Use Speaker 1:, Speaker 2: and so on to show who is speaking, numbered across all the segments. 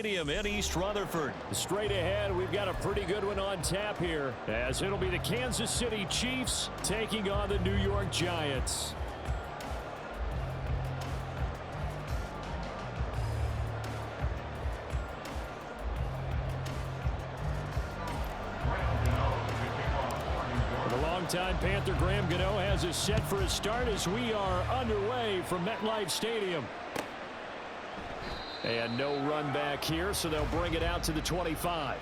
Speaker 1: Stadium in East Rutherford.
Speaker 2: Straight ahead, we've got a pretty good one on tap here, as it'll be the Kansas City Chiefs taking on the New York Giants. Longtime Panther Graham Gano has us set for a start as we are underway from MetLife Stadium. And no run back here, so they'll bring it out to the 25.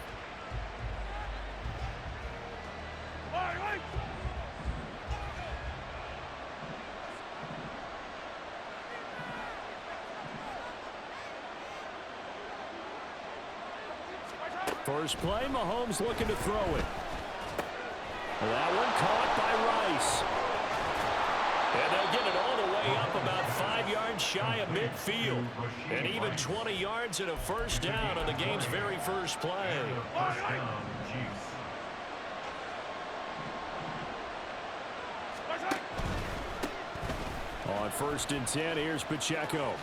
Speaker 2: First play, Mahomes looking to throw it. That one caught by Rice. And they'll get it all the way up about 5 yards shy of midfield. And even 20 yards and a first down on the game's very first play. On 1st and 10, here's Pacheco.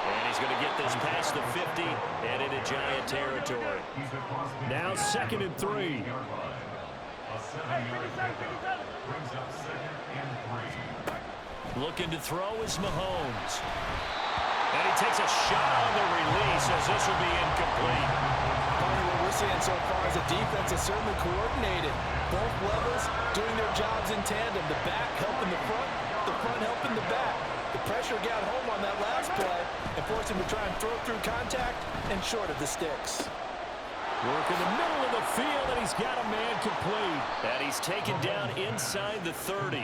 Speaker 1: And he's going to get this past the 50 and into Giant territory.
Speaker 2: Now 2nd and 3.
Speaker 1: Looking to throw is Mahomes. And he takes a shot on the release as this will be incomplete.
Speaker 3: What we're seeing so far is the defense is certainly coordinated. Both levels doing their jobs in tandem. The back helping the front helping the back. The pressure got home on that last play and forced him to try and throw through contact and short of the sticks.
Speaker 2: Work in the middle of the field, and he's got a man complete.
Speaker 1: And he's taken down inside the 30.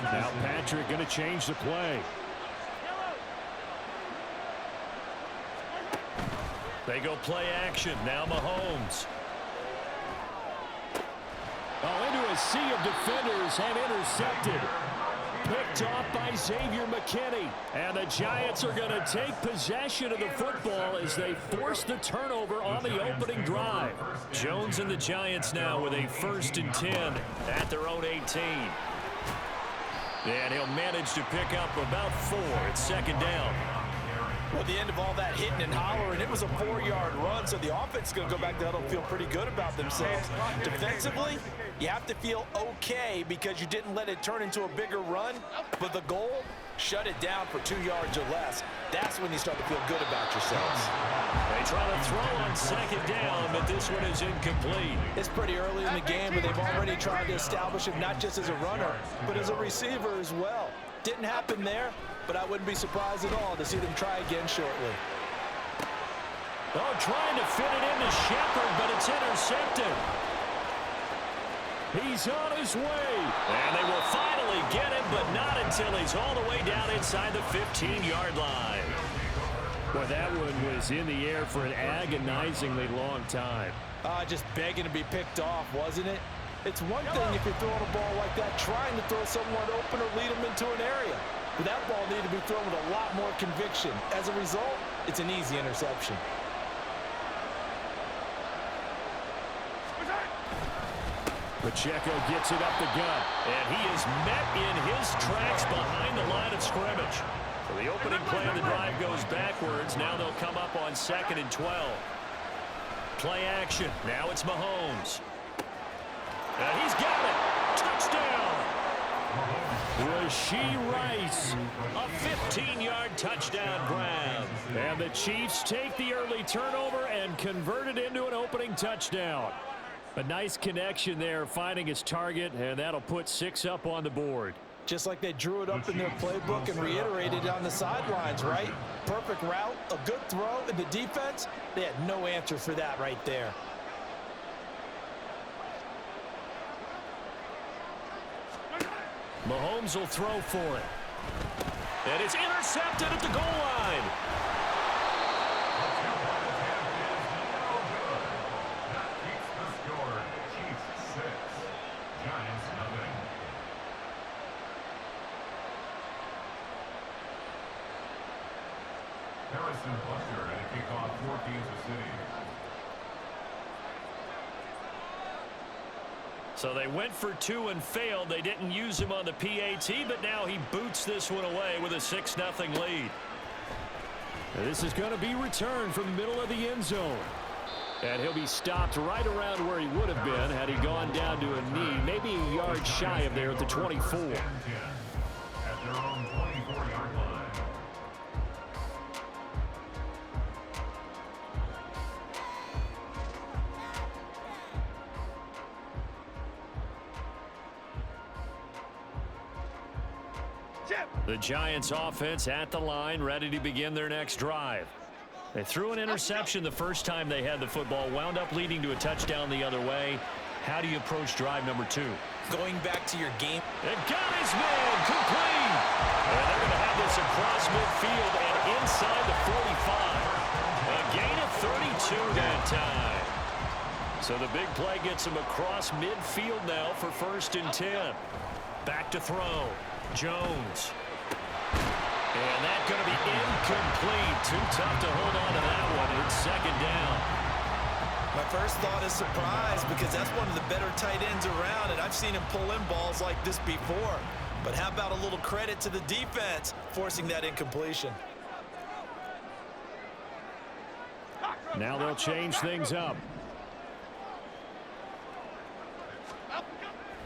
Speaker 2: Now Patrick going to change the play.
Speaker 1: They go play action. Now Mahomes.
Speaker 2: Oh, into a sea of defenders and intercepted. Picked off by Xavier McKinney. And the Giants are going to take possession of the football as they force the turnover on the opening drive.
Speaker 1: Jones and the Giants now with a 1st and 10 at their own 18. And he'll manage to pick up about 4 at 2nd down.
Speaker 3: Well, at the end of all that hitting and hollering, it was a 4-yard run, so the offense is going to go back there and feel pretty good about themselves. Defensively, you have to feel okay because you didn't let it turn into a bigger run, but the goal, shut it down for 2 yards or less. That's when you start to feel good about yourselves.
Speaker 1: They try to throw on 2nd down, but this one is incomplete.
Speaker 3: It's pretty early in the game, but they've already tried to establish him not just as a runner, but as a receiver as well. Didn't happen there, but I wouldn't be surprised at all to see them try again shortly.
Speaker 2: Oh, trying to fit it into Shepard, but it's intercepted. He's on his way.
Speaker 1: And they will finally get him, but not until he's all the way down inside the 15-yard line.
Speaker 2: Well, that one was in the air for an agonizingly long time.
Speaker 3: Just begging to be picked off, wasn't it? It's one thing if you're throwing a ball like that, trying to throw someone open or lead them into an area. But that ball needed to be thrown with a lot more conviction. As a result, it's an easy interception.
Speaker 2: Pacheco gets it up the gut.
Speaker 1: And he is met in his tracks behind the line of scrimmage. So the opening play of the drive goes backwards. Now they'll come up on 2nd and 12. Play action. Now it's Mahomes. And he's got it. Touchdown.
Speaker 2: Rashee Rice.
Speaker 1: A 15-yard touchdown grab.
Speaker 2: And the Chiefs take the early turnover and convert it into an opening touchdown. A nice connection there, finding his target, and that'll put 6 up on the board.
Speaker 3: Just like they drew it up in their playbook and reiterated it on the sidelines, right? Perfect route, a good throw, and the defense, they had no answer for that right there.
Speaker 2: Mahomes will throw for it.
Speaker 1: And it's intercepted at the goal line.
Speaker 4: Harrison Butker to kick off for Kansas City.
Speaker 1: So they went for 2 and failed. They didn't use him on the PAT, but now he boots this one away with a 6-0 lead.
Speaker 2: And this is going to be returned from the middle of the end zone. And he'll be stopped right around where he would have been had he gone down to a knee, maybe a yard shy of there at the 24.
Speaker 4: At their own 24-yard line.
Speaker 1: The Giants offense at the line, ready to begin their next drive. They threw an interception the first time they had the football, wound up leading to a touchdown the other way. How do you approach drive number 2?
Speaker 3: Going back to your game.
Speaker 1: And got his man complete. And they're going to have this across midfield and inside the 45. A gain of 32 that time. So the big play gets him across midfield now for 1st and 10. Back to throw. Jones. And that's going to be incomplete. Too tough to hold on to that one. It's 2nd down.
Speaker 3: My first thought is surprise because that's one of the better tight ends around, and I've seen him pull in balls like this before. But how about a little credit to the defense forcing that incompletion?
Speaker 2: Now they'll change things up.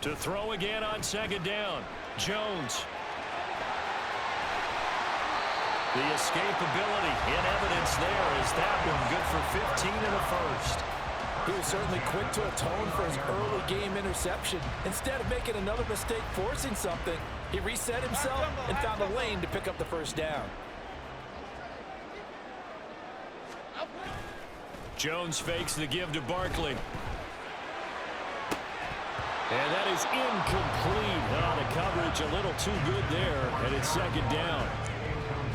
Speaker 1: To throw again on 2nd down. Jones. The escapability in evidence there is that one good for 15 in the first.
Speaker 3: He was certainly quick to atone for his early game interception. Instead of making another mistake forcing something, he reset himself and found a lane to pick up the 1st down.
Speaker 1: Jones fakes the give to Barkley. And that is incomplete. The coverage a little too good there, and it's 2nd down.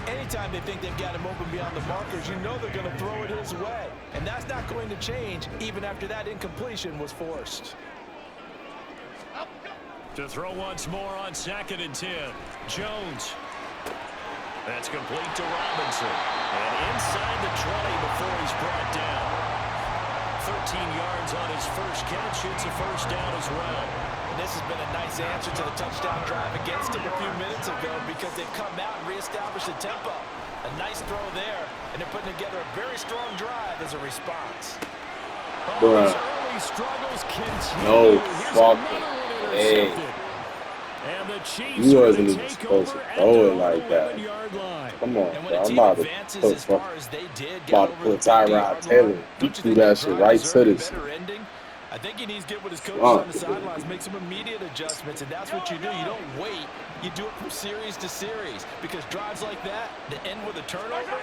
Speaker 3: Anytime they think they've got him open beyond the markers, you know they're going to throw it his way. And that's not going to change even after that incompletion was forced.
Speaker 1: To throw once more on 2nd and 10. Jones. That's complete to Robinson. And inside the 20 before he's brought down. 13 yards on his first catch. It's a 1st down as well.
Speaker 3: And this has been a nice answer to the touchdown drive against him a few minutes ago because they've come out and reestablished the tempo. A nice throw there, and they're putting together a very strong drive as a response.
Speaker 2: These early struggles continue.
Speaker 5: No
Speaker 2: Here's
Speaker 5: fucking
Speaker 2: another one
Speaker 5: way.
Speaker 2: intercepted. And the Chiefs
Speaker 5: You
Speaker 2: are
Speaker 5: wasn't
Speaker 2: gonna
Speaker 5: even
Speaker 2: take
Speaker 5: supposed
Speaker 2: over
Speaker 5: to
Speaker 2: at
Speaker 5: throw
Speaker 2: their
Speaker 5: it like
Speaker 2: own
Speaker 5: that.
Speaker 2: 11-yard line.
Speaker 5: Come on,
Speaker 3: And when
Speaker 5: bro.
Speaker 3: a
Speaker 5: I'm
Speaker 3: team
Speaker 5: about to
Speaker 3: advances
Speaker 5: put,
Speaker 3: as far as they did, get
Speaker 5: about to
Speaker 3: over
Speaker 5: put
Speaker 3: the
Speaker 5: Tyrod
Speaker 3: 50-yard
Speaker 5: Taylor.
Speaker 3: line,
Speaker 5: He
Speaker 3: don't you
Speaker 5: threw
Speaker 3: think
Speaker 5: that
Speaker 3: the
Speaker 5: shit
Speaker 3: drive
Speaker 5: right
Speaker 3: deserved
Speaker 5: to
Speaker 3: a
Speaker 5: this.
Speaker 3: better ending? I think he needs to get with his coaches
Speaker 5: Wow.
Speaker 3: on the sidelines, make some immediate adjustments, and that's what you do. You don't wait. You do it from series to series because drives like that, that end with a turnover,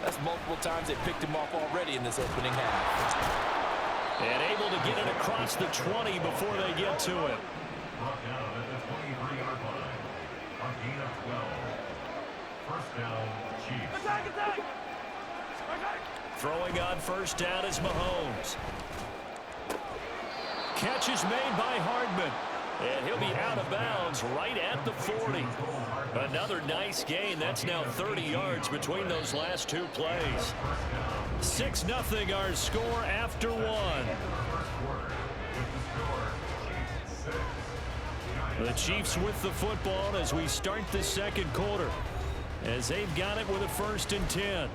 Speaker 3: that's multiple times they picked him off already in this opening half.
Speaker 1: And able to get it across the 20 before they get to him.
Speaker 4: Brought down at the 23-yard line. A gain of 12. 1st down, Chiefs.
Speaker 1: Throwing on 1st down is Mahomes. Catch is made by Hardman. And he'll be out of bounds right at the 40. Another nice gain. That's now 30 yards between those last 2 plays. 6-0 our score after 1. The Chiefs with the football as we start the 2nd quarter. As they've got it with a 1st and 10.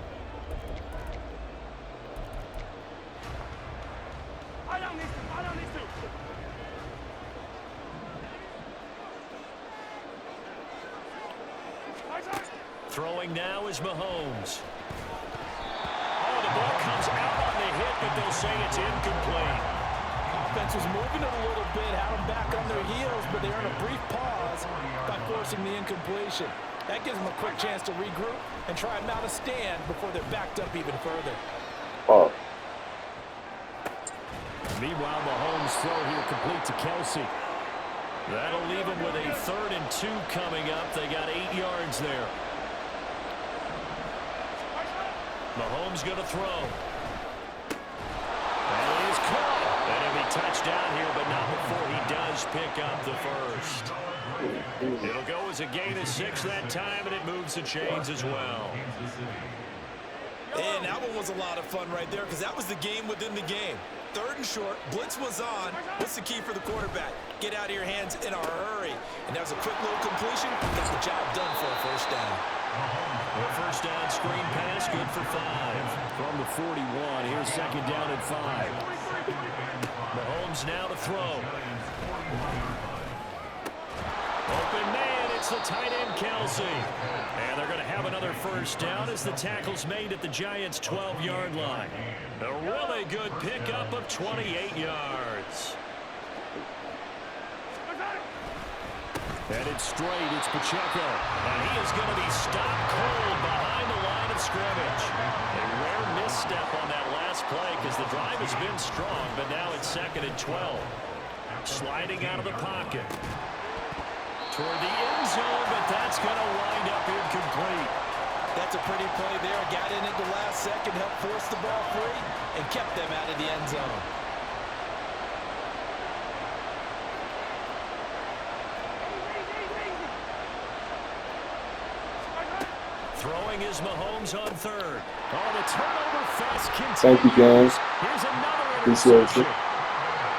Speaker 1: Throwing now is Mahomes. Oh, the ball comes out on the hit, but they'll say it's incomplete.
Speaker 3: Offense was moving it a little bit, had them back on their heels, but they're in a brief pause by forcing the incompletion. That gives them a quick chance to regroup and try and mount a stand before they're backed up even further.
Speaker 5: Oh,
Speaker 2: Meanwhile, Mahomes' throw here complete to Kelsey.
Speaker 1: That'll leave them with a 3rd and 2 coming up. They got 8 yards there. Mahomes going to throw. And he is caught. And he'll be touched down here, but not before he does pick up the 1st. It'll go as a gain of 6 that time, and it moves the chains as well.
Speaker 3: And that one was a lot of fun right there because that was the game within the game. 3rd and short. Blitz was on. What's the key for the quarterback? Get out of your hands in a hurry. And that was a quick little completion. Got the job done for a first down.
Speaker 1: A first down screen pass, good for 5.
Speaker 2: From the 41, here's 2nd down and 5.
Speaker 1: Mahomes now to throw. Open man, it's the tight end, Kelsey. And they're going to have another first down as the tackle's made at the Giants' 12-yard line. A really good pickup of 28 yards.
Speaker 2: Headed straight, it's Pacheco.
Speaker 1: And he is going to be stopped cold behind the line of scrimmage. A rare misstep on that last play because the drive has been strong, but now it's 2nd and 12. Sliding out of the pocket. Toward the end zone, but that's going to wind up incomplete.
Speaker 3: That's a pretty play there. Got in at the last second, helped force the ball free, and kept them out of the end zone.
Speaker 1: Throwing is Mahomes on 3rd. Oh, the turnover fest continues.
Speaker 5: Thank you, guys.
Speaker 1: Here's another
Speaker 5: Appreciate
Speaker 1: interception.
Speaker 5: you.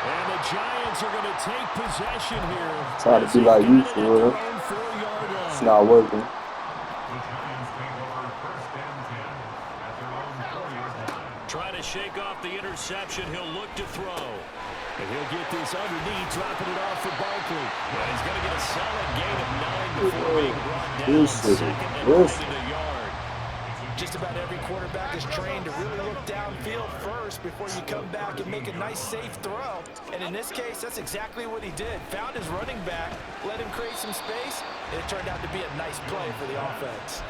Speaker 1: And the Giants are going to take possession here.
Speaker 5: Try to be like you, for real. It's not working.
Speaker 4: The Giants take over 1st and 10 at their own 4-yard line.
Speaker 1: Trying to shake off the interception. He'll look to throw.
Speaker 2: And he'll get this underneath, dropping it off for Barkley.
Speaker 1: And he's going to get a solid gain of 9 before being brought down.
Speaker 5: Listen,
Speaker 1: 2nd and
Speaker 5: listen.
Speaker 1: 9 and a yard.
Speaker 3: Just about every quarterback is trained to really look downfield first before you come back and make a nice, safe throw. And in this case, that's exactly what he did. Found his running back, let him create some space, and it turned out to be a nice play for the offense.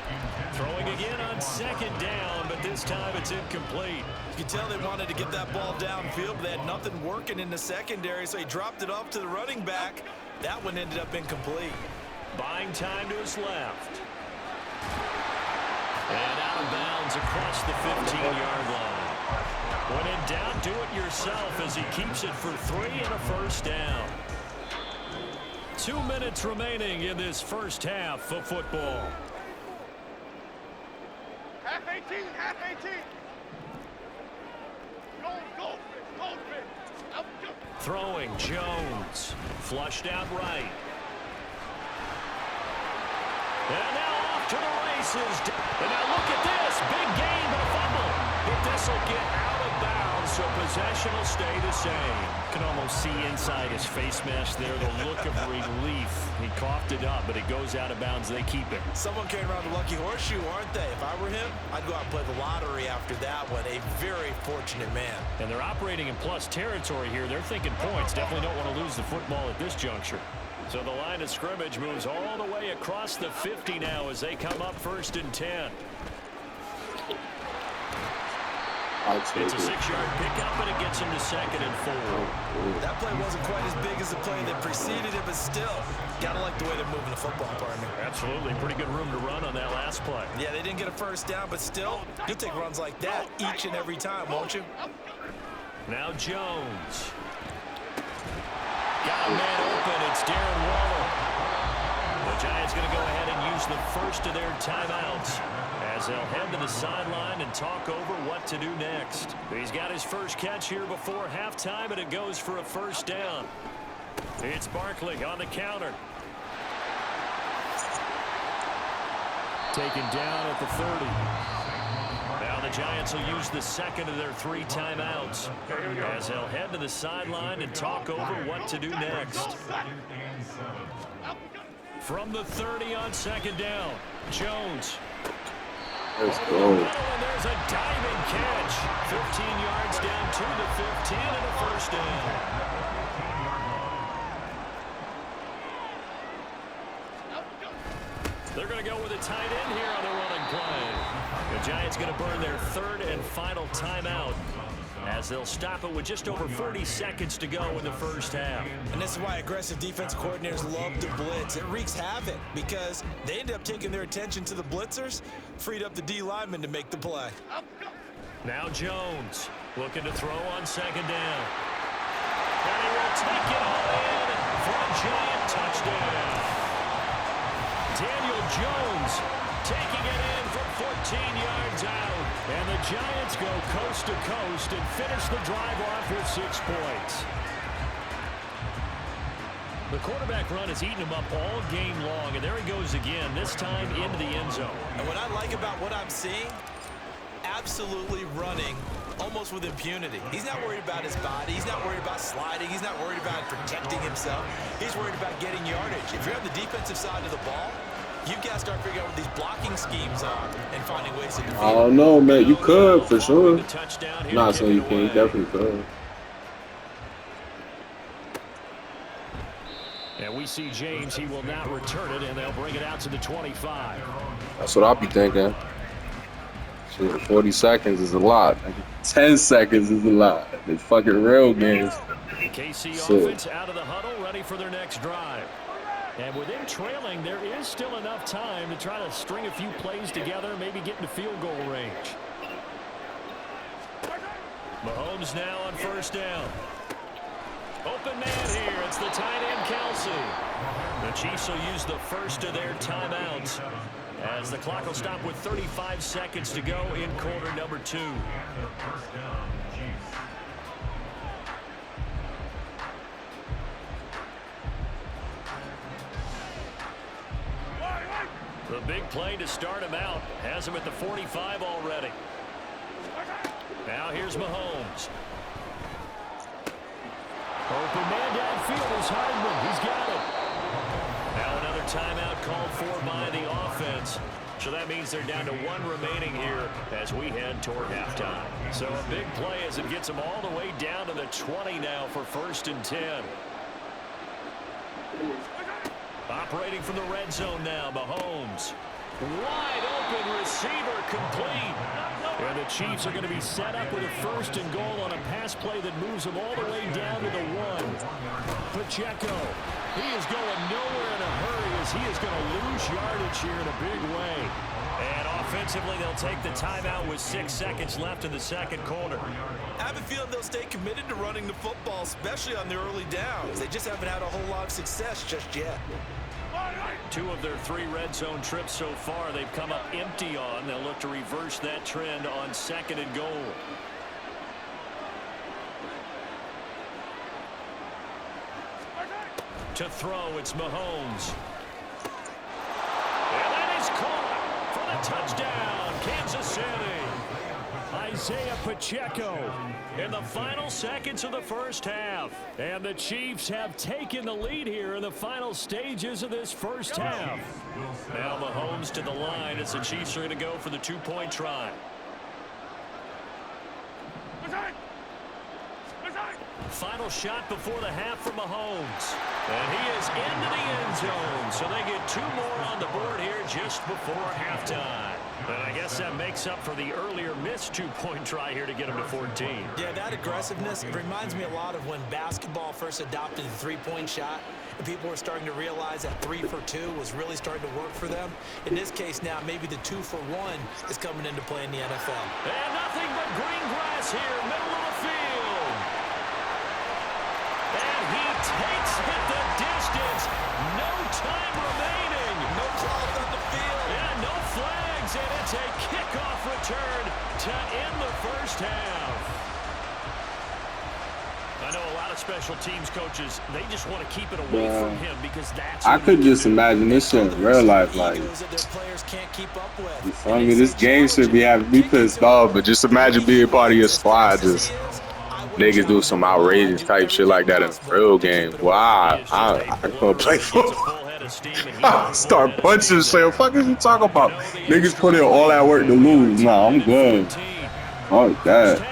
Speaker 1: Throwing again on 2nd down, but this time it's incomplete.
Speaker 3: You can tell they wanted to get that ball downfield, but they had nothing working in the secondary, so he dropped it off to the running back. That one ended up incomplete.
Speaker 1: Buying time to his left. And out of bounds across the 15-yard line. When in doubt, do it yourself as he keeps it for 3 and a first down. 2 minutes remaining in this first half of football.
Speaker 6: Half 18, half 18. Go.
Speaker 1: Throwing, Jones. Flushed out right. And now off to the races. And now look at this. Big game and a fumble. But this will get out of bounds, so possession will stay the same.
Speaker 2: You can almost see inside his face mask there the look of relief. He coughed it up, but it goes out of bounds. They keep it.
Speaker 3: Someone came around the lucky horseshoe, aren't they? If I were him, I'd go out and play the lottery after that one. A very fortunate man.
Speaker 1: And they're operating in plus territory here. They're thinking points. Definitely don't want to lose the football at this juncture. So the line of scrimmage moves all the way across the 50 now as they come up 1st and 10. It's a 6-yard pickup, and it gets him to 2nd and 4.
Speaker 3: That play wasn't quite as big as the play that preceded it, but still, gotta like the way they're moving the football, partner.
Speaker 1: Absolutely. Pretty good room to run on that last play.
Speaker 3: Yeah, they didn't get a first down, but still, you'll take runs like that each and every time, won't you?
Speaker 1: Now Jones. Got a man open. It's Darren Waller. The Giants going to go ahead and use the first of their timeouts as they'll head to the sideline and talk over what to do next. He's got his first catch here before halftime, and it goes for a first down. It's Barkley on the counter.
Speaker 2: Taken down at the 30.
Speaker 1: Now the Giants will use the second of their 3 timeouts as they'll head to the sideline and talk over what to do next. From the 30 on 2nd down, Jones.
Speaker 5: Let's go.
Speaker 1: And there's a diving catch. 15 yards down to the 15 and a first down. They're going to go with a tight end here on the running play. The Giants going to burn their 3rd and final timeout as they'll stop it with just over 40 seconds to go in the first half.
Speaker 3: And this is why aggressive defense coordinators love to blitz. It wreaks havoc because they end up taking their attention to the blitzers, freed up the D lineman to make the play.
Speaker 1: Now Jones looking to throw on 2nd down. And he will take it all in for a Giant touchdown. Daniel Jones taking it in from 14 yards out. And the Giants go coast to coast and finish the drive off with 6 points. The quarterback run has eaten him up all game long, and there he goes again, this time into the end zone.
Speaker 3: And what I like about what I'm seeing, absolutely running almost with impunity. He's not worried about his body. He's not worried about sliding. He's not worried about protecting himself. He's worried about getting yardage. If you're on the defensive side of the ball, you've got to start figuring out what these blocking schemes are and finding ways to defeat.
Speaker 5: I don't know, man. You could, for sure. Not saying you can't. You definitely could.
Speaker 1: And we see James. He will not return it, and they'll bring it out to the 25.
Speaker 5: That's what I'll be thinking. Shit, 40 seconds is a lot. 10 seconds is a lot. It's fucking real games.
Speaker 1: KC offense out of the huddle, ready for their next drive. And with them trailing, there is still enough time to try to string a few plays together, maybe get into field goal range. Mahomes now on first down. Open man here. It's the tight end, Kelsey. The Chiefs will use the first of their timeouts as the clock will stop with 35 seconds to go in quarter number 2.
Speaker 4: First down, Chiefs.
Speaker 1: The big play to start him out. Has him at the 45 already. Now here's Mahomes. Open man downfield is Hardman. He's got it. Now another timeout called for by the offense. So that means they're down to 1 remaining here as we head toward halftime. So a big play as it gets them all the way down to the 20 now for 1st and 10. Operating from the red zone now, Mahomes. Wide open receiver complete. And the Chiefs are going to be set up with a 1st and goal on a pass play that moves them all the way down to the 1. Pacheco, he is going nowhere in a hurry as he is going to lose yardage here in a big way. And offensively, they'll take the timeout with 6 seconds left in the second quarter.
Speaker 3: I have a feeling they'll stay committed to running the football, especially on the early downs. They just haven't had a whole lot of success just yet.
Speaker 1: 2 of their 3 red zone trips so far they've come up empty on. They'll look to reverse that trend on 2nd and goal. To throw, it's Mahomes. And that is caught for the touchdown, Kansas City. Isaiah Pacheco in the final seconds of the first half. And the Chiefs have taken the lead here in the final stages of this first half. Now Mahomes to the line as the Chiefs are going to go for the 2-point try. Final shot before the half for Mahomes. And he is into the end zone. So they get 2 more on the board here just before halftime. And I guess that makes up for the earlier missed 2-point try here to get him to 14.
Speaker 3: Yeah, that aggressiveness, it reminds me a lot of when basketball first adopted the 3-point shot. And people were starting to realize that 3 for 2 was really starting to work for them. In this case now, maybe the 2 for 1 is coming into play in the NFL.
Speaker 1: And nothing but green grass here, middle of the field. And he takes it the distance. No time remaining.
Speaker 3: No calls on the field.
Speaker 1: Yeah, no flags, and it's a kickoff return to end the first half. I know a lot of special teams coaches, they just want to keep it away from him because that's
Speaker 5: I could just imagine this shit in real life. Like, you feel me? This game should be having me pissed off, but just imagine being part of your squad. Just niggas do some outrageous type shit like that in a real game. Wow, I couldn't play football. I start punching shit. What the fuck is you talking about? Niggas put in all that work to lose. Nah, I'm good. Oh, that.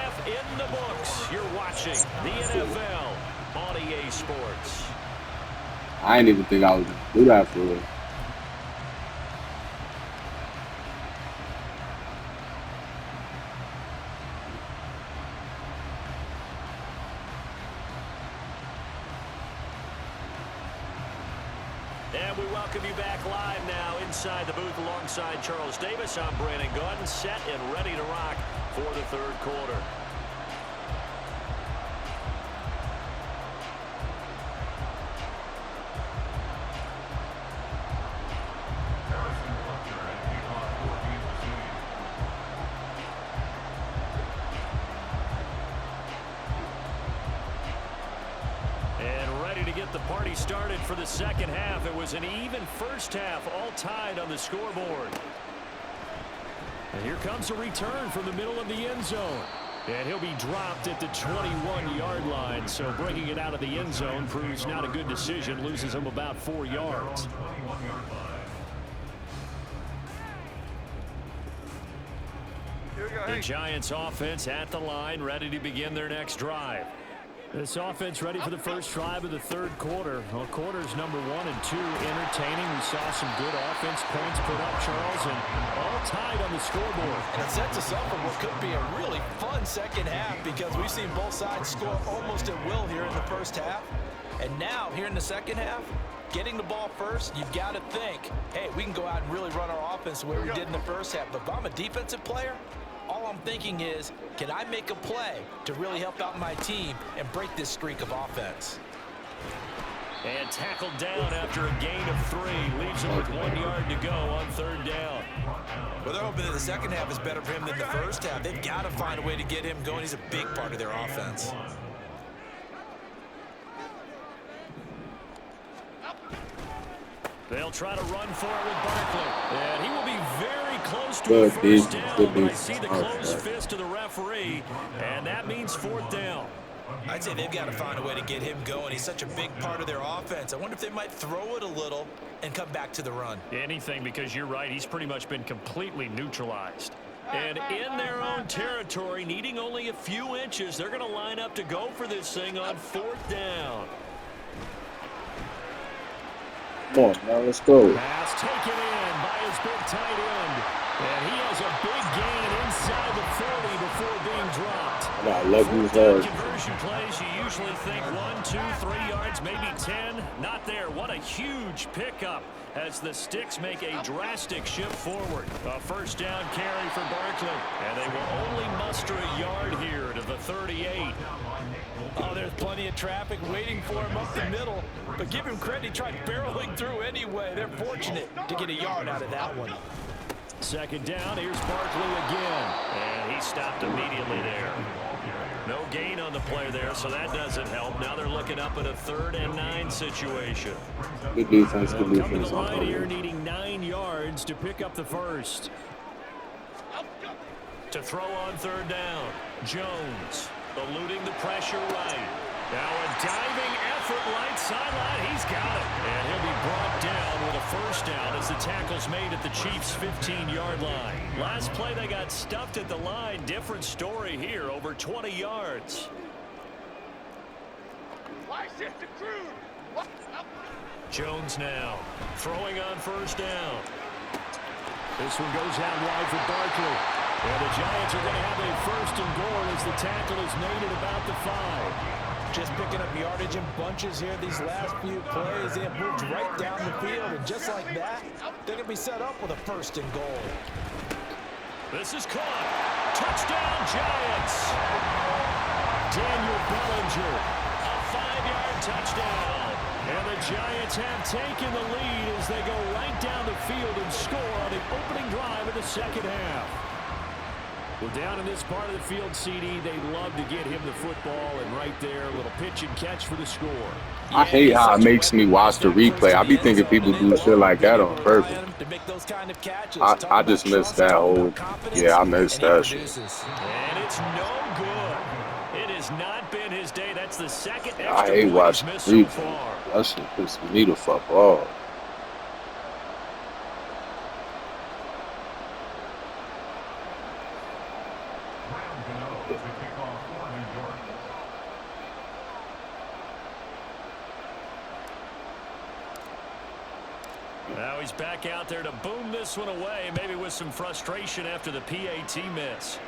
Speaker 5: I didn't even think I was gonna do that for real.
Speaker 1: And we welcome you back live now inside the booth alongside Charles Davis. I'm Brandon Gaudin, set and ready to rock for the third quarter. started for the second half. It was an even first half, all tied on the scoreboard. And here comes a return from the middle of the end zone. And he'll be dropped at the 21-yard line. So bringing it out of the end zone proves not a good decision. Loses him about 4 yards. The Giants offense at the line, ready to begin their next drive. This offense ready for the first drive of the third quarter. Well, quarters number 1 and 2 entertaining. We saw some good offense points put up, Charles, and all tied on the scoreboard.
Speaker 3: And it sets us up for what could be a really fun second half because we've seen both sides score almost at will here in the first half. And now, here in the second half, getting the ball first, you've got to think, hey, we can go out and really run our offense the way we did in the first half. But if I'm a defensive player, all I'm thinking is, can I make a play to really help out my team and break this streak of offense?
Speaker 1: And tackled down after a gain of 3. Leaves him with 1 yard to go on third down.
Speaker 3: Well, they're hoping that the second half is better for him than the first half. They've got to find a way to get him going. He's a big part of their offense.
Speaker 1: They'll try to run for it with Barkley. And he will be very close to a first down, but I see the closed fist of the referee, and that means fourth down.
Speaker 3: I'd say they've got to find a way to get him going. He's such a big part of their offense. I wonder if they might throw it a little and come back to the run.
Speaker 1: Anything, because you're right. He's pretty much been completely neutralized. And in their own territory, needing only a few inches, they're going to line up to go for this thing on fourth down.
Speaker 5: Come on, now let's go.
Speaker 1: Pass taken in by his big tight end. And he has a big gain inside the 40 before being dropped.
Speaker 5: I love these hard.
Speaker 1: Conversion plays, you usually think 1, 2, 3 yards, maybe 10. Not there. What a huge pickup as the Sticks make a drastic shift forward. A first down carry for Barkley. And they will only muster a yard here to the 38.
Speaker 3: Oh, there's plenty of traffic waiting for him up the middle. But give him credit, he tried barreling through anyway. They're fortunate to get a yard out of that one.
Speaker 1: Second down, here's Barkley again. And he stopped immediately there. No gain on the play there, so that doesn't help. Now they're looking up at a 3rd and 9 situation.
Speaker 5: Good defense, good
Speaker 1: Coming to
Speaker 5: defense.
Speaker 1: the line here, needing 9 yards to pick up the first. To throw on third down, Jones eluding the pressure right. Now a diving effort right sideline. He's got it. And he'll be brought down with a first down as the tackle's made at the Chiefs' 15-yard line. Last play they got stuffed at the line. Different story here, over 20 yards. Jones now throwing on first down. This one goes out wide for Barkley. And the Giants are going to have a 1st and goal as the tackle is made at about the 5.
Speaker 3: Just picking up yardage in bunches here these last few plays. They have moved right down the field, and just like that, they're going to be set up with a 1st and goal.
Speaker 1: This is caught. Touchdown, Giants. Daniel Bellinger, a 5-yard touchdown. And the Giants have taken the lead as they go right down the field and score on the opening drive of the second half. Well, down in this part of the field, CD, they love to get him the football, and right there, a little pitch and catch for the score.
Speaker 5: I hate how it makes me watch the replay. I be thinking people do shit like that on purpose. I just missed that whole, I missed that shit.
Speaker 1: And it's no good. It has not been his day. That's the second extra
Speaker 5: I hate watching
Speaker 1: missed
Speaker 5: the
Speaker 1: so far.
Speaker 5: replay. That shit pisses me the fuck off.
Speaker 1: Now he's back out there to boom this one away, maybe with some frustration after the PAT miss.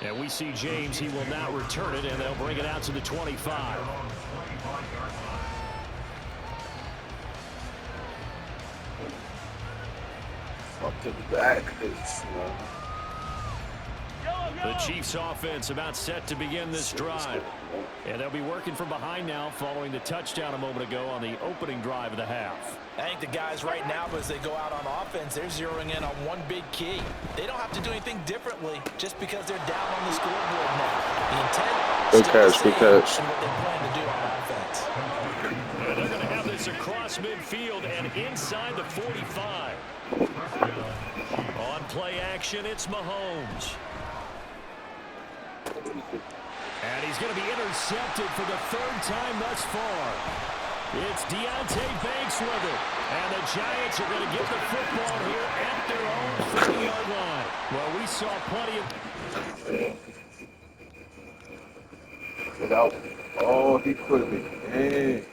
Speaker 1: And we see James, he will not return it, and they'll bring it out to the 25.
Speaker 5: Fuck to the back.
Speaker 1: The Chiefs offense about set to begin this drive.
Speaker 2: And they'll be working from behind now following the touchdown a moment ago on the opening drive of the half.
Speaker 3: I think the guys right now, as they go out on offense, they're zeroing in on one big key. They don't have to do anything differently just because they're down on the scoreboard now. The intent
Speaker 5: Good catch, good catch.
Speaker 3: and what they plan to do on offense.
Speaker 1: And they're going to have this across midfield and inside the 45. On play action, it's Mahomes. And he's going to be intercepted for the third time thus far. It's Deonte Banks with it. And the Giants are going to get the football here at their own 50-yard line. Well, we saw plenty of...
Speaker 5: Without, oh, he could be. Dang.